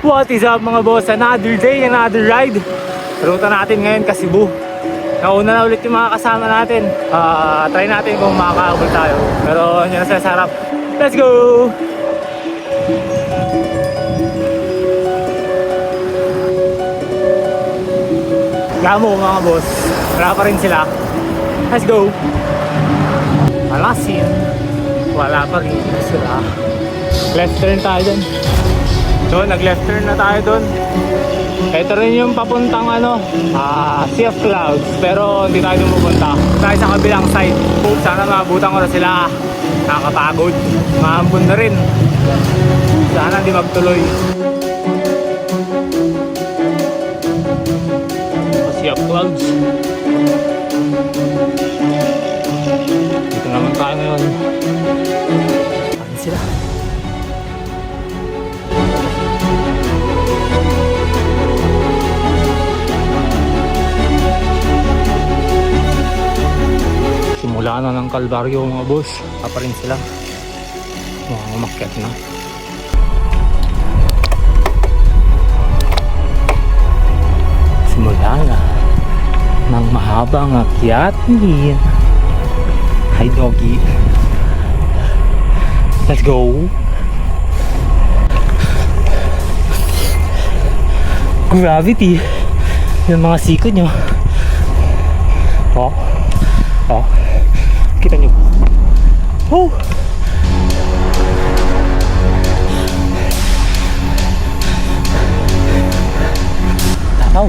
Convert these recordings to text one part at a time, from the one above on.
What is up mga boss? Another day, another ride. Ruta natin ngayon ka Cebu. Nauna na ulit yung mga kasama natin. Try natin kung makakaabot tayo. Pero yun na sa sarap. Let's go! Gamo mga boss. Wala pa rin sila. Let's go! Alasin. Wala pa rin sila. Left turn tayo dun. So, nag-left turn na tayo dun. Ito rin yung papuntang Sea of Clouds. Pero hindi tayo dun pupunta. Tayo sa kabilang side. Sana maabutan ko na sila. Nakakapagod. Maambon na rin. Sana hindi magtuloy. Sea of Clouds. Dito naman tayo ngayon. Paano sila? Simula na ng Kalbaryo mga boss. Pa rin sila. Mukhang umakyat na. Simula na ng mahabang akyatin. Hi doggy. Let's go. Gravity. Yung mga sikod nyo. Oh. Kita nyo. Oh. Tataw.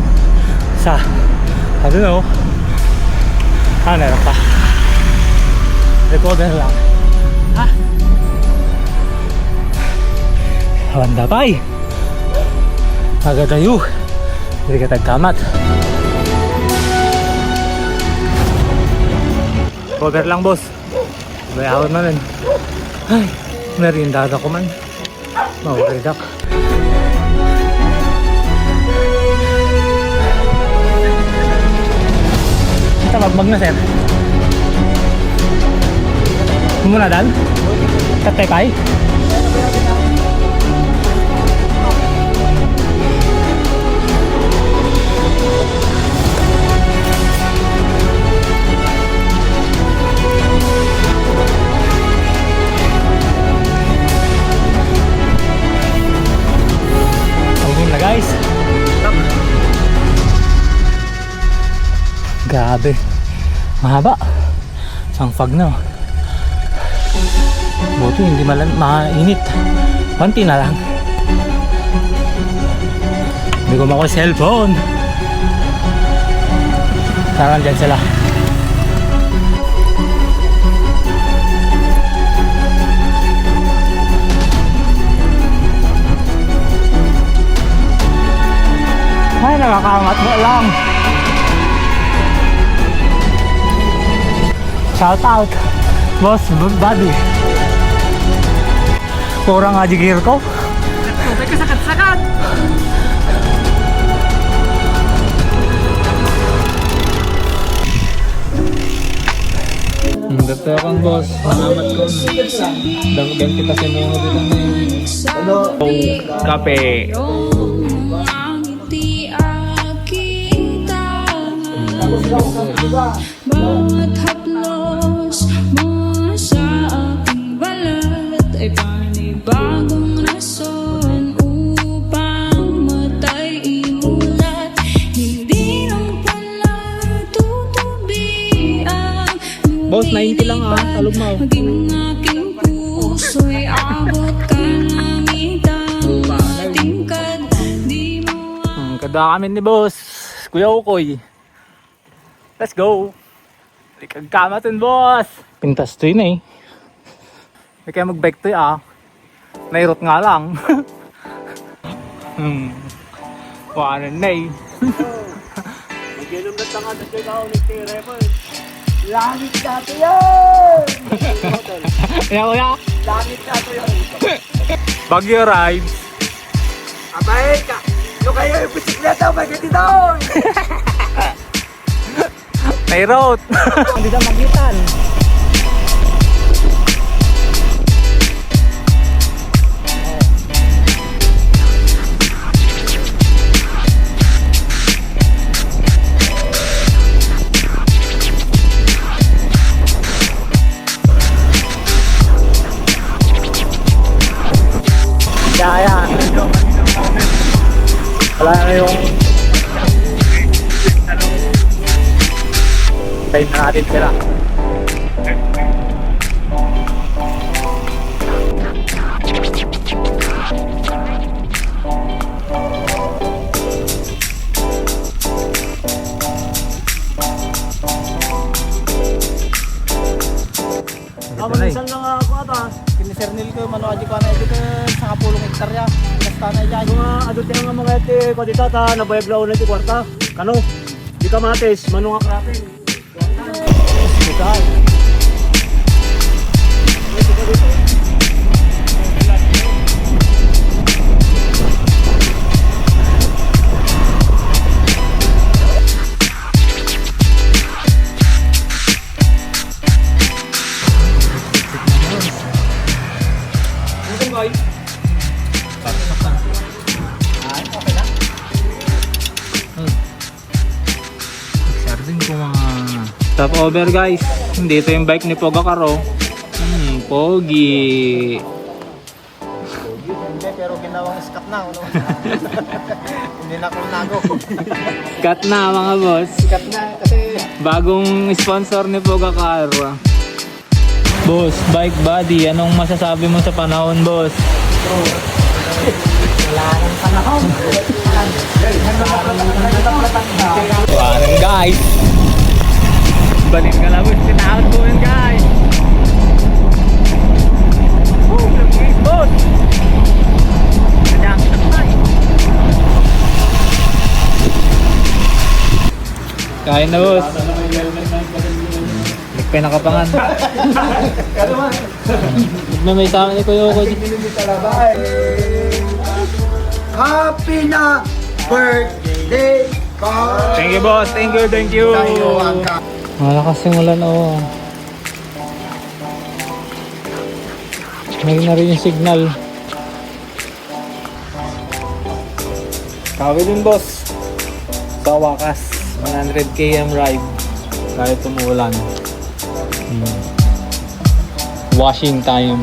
Sa. I don't know. Meron pa. Recorder lang. Ha? Wanda pa'y. Agadayo. Hindi ka tagkamat. Cover lang boss. Bayawin man rin. Ay, merindada ko man. Mawaridak. Tabag na sir. Muna dan? Katepay? Guys, grabe, mahaba, sangfag na. Buti hindi mainit, konti na lang. Hindi ko makuha cellphone. Sarang dyan sila. Ay, nakakaangat mo lang. Shout out, boss, buddy. Kurang aja gear ko. May kasakat-sakat. Dito kang boss, salamat ko. Dagdagan kita sa mga dito ngayon. Kape. Bawat haplos mo sa aking balat ay panibagong rason upang matay imulat. Hindi lang pala tutubian. Boss, 90 lang talog mo. Maging aking puso'y abot ka namin tingkad. Di mo Kada kami ni boss, Kuya Ukoy. Let's go! Likag kamatin, boss! Pintas to yun eh. Hindi kaya mag-bike to Nairot nga lang. Wanan na eh. Mag-inom na tanga na kayo ako ng tira mo. Langit ka to yun! Kaya kuya? Langit ka to yun! Baguio rides. Abay ka! Yung kayo yung bisikleta, maganda doon! Nairot! Hindi na magitan! Wala na yung time na natin sila. Minsan lang ako ata. Kinisernil ko yung manuadyo ko na ito sa kapulong hektarya. Basta na dyan. Mga adutin nga mga iti ko dito ta nabayag lao na iti kwarta. Kano? Di kamatis, mano nga kraping. Bukan. Stop over guys. Dito yung bike ni Pogakaro. Pogi. Hindi, pero ginawang skat na. Ano? Hindi na nago. Cut na mga boss. Skat na kasi Bagong sponsor ni Pogakaro. Boss, bike buddy, anong masasabi mo sa panahon, boss? wala nang panahon. Walang guys. Balik ka lang, boss. Tinakot po yun, guys. Woo, lamig, boss. Kanyang sakay. Kain na, boss. May nakapangan. May may tama ni Kuya Oko. Happy na birthday, Carl! Thank you, boss. Thank you, thank you. Malakas yung ulan, oh. May na rin yung signal. Kawin din, boss. Sa wakas, 100 km ride. Kahit umuulan. Washing time.